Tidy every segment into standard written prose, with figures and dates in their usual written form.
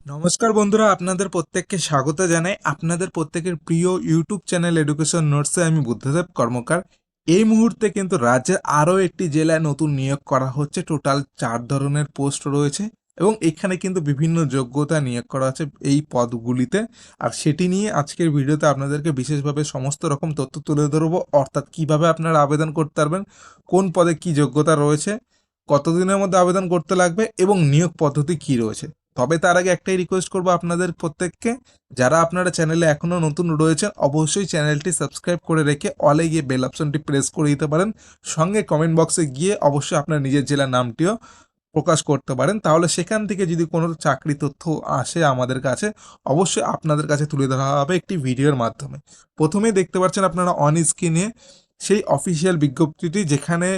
নমস্কার বন্ধুরা, আপনাদের প্রত্যেককে স্বাগত জানাই আপনাদের প্রত্যেকের প্রিয় ইউটিউব চ্যানেল এডুকেশন নোটসে। আমি বুদ্ধদেব কর্মকার। এই মুহূর্তে কিন্তু রাজ্যের আরও একটি জেলায় নতুন নিয়োগ করা হচ্ছে। টোটাল 4 ধরনের পোস্ট রয়েছে এবং এখানে কিন্তু বিভিন্ন যোগ্যতা নিয়োগ করা আছে এই পদগুলিতে। আর সেটি নিয়ে আজকের ভিডিওতে আপনাদেরকে বিশেষভাবে সমস্ত রকম তথ্য তুলে ধরবো, অর্থাৎ কিভাবে আপনারা আবেদন করতে পারবেন, কোন পদে কি যোগ্যতা রয়েছে, কতদিনের মধ্যে আবেদন করতে লাগবে এবং নিয়োগ পদ্ধতি কি রয়েছে। তবে তার আগে একটাই রিকোয়েস্ট করবো আপনাদের প্রত্যেককে, যারা আপনারা চ্যানেলে এখনও নতুন রয়েছেন অবশ্যই চ্যানেলটি সাবস্ক্রাইব করে রেখে অলে গিয়ে বেল অপশনটি প্রেস করে দিতে পারেন। সঙ্গে কমেন্ট বক্সে গিয়ে অবশ্যই আপনার নিজের জেলার নামটিও প্রকাশ করতে পারেন। তাহলে সেখান থেকে যদি কোনো চাকরি তথ্য আসে আমাদের কাছে, অবশ্যই আপনাদের কাছে তুলে ধরা হবে একটি ভিডিওর মাধ্যমে। প্রথমেই দেখতে পাচ্ছেন আপনারা অন স্ক্রিনে সেই অফিসিয়াল বিজ্ঞপ্তিটি, যেখানে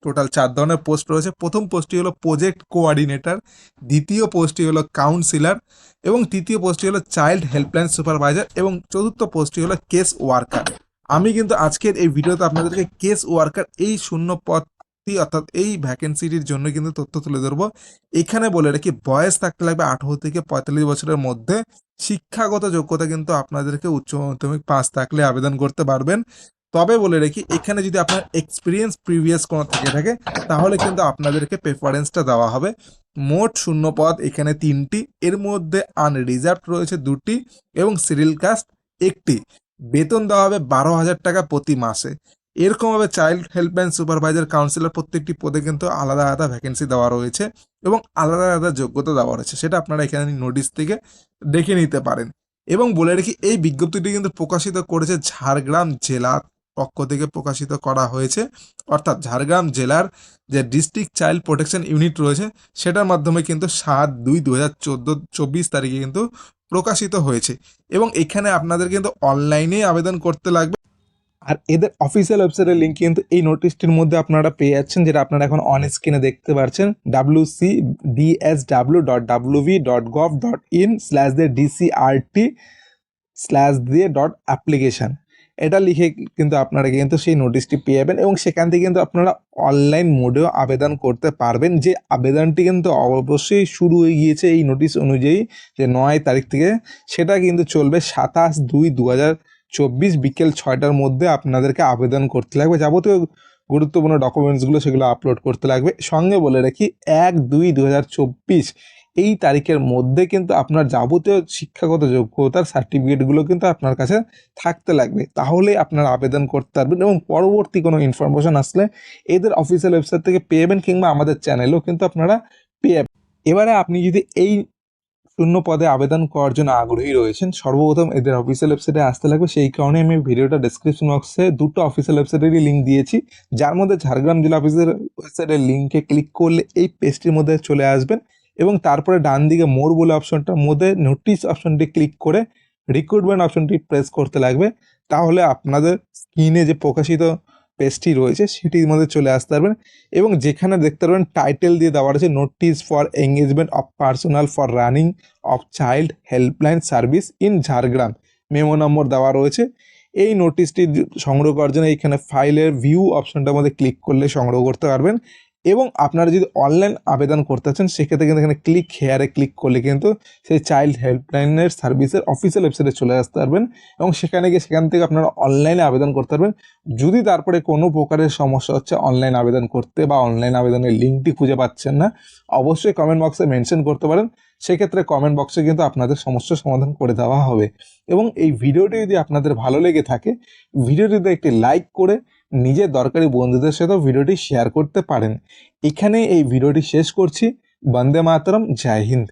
টোটাল 4 ধরনের পোস্ট রয়েছে। প্রথম পোস্টটি হলো প্রজেক্ট কোঅর্ডিনেটর, দ্বিতীয় পোস্টটি হলো কাউন্সিলর এবং তৃতীয় পোস্টটি হলো চাইল্ড হেল্পলাইন সুপারভাইজার এবং চতুর্থ পোস্টটি হলো কেস ওয়ার্কার। আমি কিন্তু আজকের এই ভিডিওতে আপনাদেরকে কেস ওয়ার্কার এই শূন্য পদটি অর্থাৎ এই ভ্যাকেন্সিটির জন্য কিন্তু তথ্য তুলে ধরবো। এখানে বলে রাখি, বয়স থাকতে লাগবে 18 থেকে 45 বছরের মধ্যে। শিক্ষাগত যোগ্যতা কিন্তু আপনাদেরকে উচ্চ মাধ্যমিক পাস থাকলে আবেদন করতে পারবেন। তবে বলে রাখি, এখানে যদি আপনার এক্সপিরিয়েন্স প্রিভিয়াস কোনো থেকে থাকে তাহলে কিন্তু আপনাদেরকে প্রেফারেন্সটা দেওয়া হবে। মোট শূন্য পদ এখানে 3টি, এর মধ্যে আনরিজার্ভড রয়েছে 2টি এবং সিরিয়াল কাস্ট 1টি। বেতন দেওয়া হবে 12,000 টাকা প্রতি মাসে। এরকমভাবে চাইল্ড হেল্পলাইন সুপারভাইজার, কাউন্সিলর প্রত্যেকটি পদে কিন্তু আলাদা আলাদা ভ্যাকেন্সি দেওয়া রয়েছে এবং আলাদা আলাদা যোগ্যতা দেওয়া রয়েছে। সেটা আপনারা এখানে নোটিশ থেকে দেখে নিতে পারেন। এবং বলে রাখি, এই বিজ্ঞপ্তিটি কিন্তু প্রকাশিত করেছে ঝাড়গ্রাম জেলা পক্ষ থেকে প্রকাশিত করা হয়েছে, অর্থাৎ ঝাড়গ্রাম জেলার যে ডিস্ট্রিক্ট চাইল্ড প্রোটেকশন ইউনিট রয়েছে সেটার মাধ্যমে কিন্তু 7/2/2024 তারিখে কিন্তু প্রকাশিত হয়েছে। এবং এখানে আপনাদের কিন্তু অনলাইনে আবেদন করতে লাগবে। আর এদের অফিসিয়াল ওয়েবসাইটের লিঙ্ক কিন্তু এই নোটিশটির মধ্যে আপনারা পেয়ে যাচ্ছেন, যেটা আপনারা এখন অন স্ক্রিনে দেখতে পাচ্ছেন, wcdsw.wv.gov.in/DCRT/application। এটা লিখে কিন্তু আপনারা কিন্তু সেই নোটিশটি পেয়ে যাবেন এবং সেখান থেকে কিন্তু আপনারা অনলাইন মোডেও আবেদন করতে পারবেন। যে আবেদনটি কিন্তু অবশ্যই শুরু হয়ে গিয়েছে এই নোটিশ অনুযায়ী, যে 9 তারিখ থেকে, সেটা কিন্তু চলবে 27/2/2024 বিকেল 6টার মধ্যে আপনাদেরকে আবেদন করতে লাগবে। যাবতীয় গুরুত্বপূর্ণ ডকুমেন্টসগুলো সেগুলো আপলোড করতে লাগবে। সঙ্গে বলে রাখি, 1/2/2024 এই তারিখের মধ্যে কিন্তু আপনার যাবতীয় শিক্ষাগত যোগ্যতার সার্টিফিকেটগুলো কিন্তু আপনার কাছে থাকতে লাগবে। তাহলেই আপনারা আবেদন করতে পারবেন এবং পরবর্তী কোনো ইনফরমেশন আসলে এদের অফিসিয়াল ওয়েবসাইট থেকে পেয়ে যাবেন, কিংবা আমাদের চ্যানেলেও কিন্তু আপনারা পেয়ে যাবেন। এবারে আপনি যদি এই শূন্য পদে আবেদন করার জন্য আগ্রহী রয়েছেন, সর্বপ্রথম এদের অফিসিয়াল ওয়েবসাইটে আসতে লাগবে। সেই কারণে আমি ভিডিওটা ডেসক্রিপশন বক্সে 2টো অফিসিয়াল ওয়েবসাইটেরই লিঙ্ক দিয়েছি, যার মধ্যে ঝাড়গ্রাম জেলা অফিসের ওয়েবসাইটের লিঙ্কে ক্লিক করলে এই পেজটির মধ্যে চলে আসবেন এবং তারপরে ডান দিকে মোর বলে অপশনটার মধ্যে নোটিশ অপশনটি ক্লিক করে রিক্রুটমেন্ট অপশনটি প্রেস করতে লাগবে। তাহলে আপনাদের স্ক্রিনে যে প্রকাশিত পেজটি রয়েছে সেটির মধ্যে চলে আসতে পারবেন এবং যেখানে দেখতে পারবেন টাইটেল দিয়ে দেওয়া রয়েছে notice for engagement of personal for running of child helpline service in Jhargram, memo number দেওয়া রয়েছে। এই নোটিশটি সংগ্রহ করার জন্য এইখানে ফাইলের ভিউ অপশনটার মধ্যে ক্লিক করলে সংগ্রহ করতে পারবেন। এবং আপনারা যদি অনলাইন আবেদন করতে চান সেক্ষেত্রে কিন্তু এখানে ক্লিক হেয়ারে ক্লিক করলে কিন্তু সেই চাইল্ড হেল্পলাইনের সার্ভিসের অফিসিয়াল ওয়েবসাইটে চলে আসতে পারবেন এবং সেখানে গিয়ে সেখান থেকে আপনারা অনলাইনে আবেদন করতে পারবেন। যদি তারপরে কোনো প্রকারের সমস্যা হচ্ছে অনলাইন আবেদন করতে বা অনলাইন আবেদনের লিঙ্কটি খুঁজে পাচ্ছেন না, অবশ্যই কমেন্ট বক্সে মেনশন করতে পারেন। সেক্ষেত্রে কমেন্ট বক্সে কিন্তু আপনাদের সমস্যার সমাধান করে দেওয়া হবে। এবং এই ভিডিওটি যদি আপনাদের ভালো লেগে থাকে, ভিডিওটিতে একটি লাইক করে নিজের দরকারি বন্ধুদের সাথেও ভিডিওটি শেয়ার করতে পারেন। এখানে এই ভিডিওটি শেষ করছি। বন্দে মাতরম, জয় হিন্দ।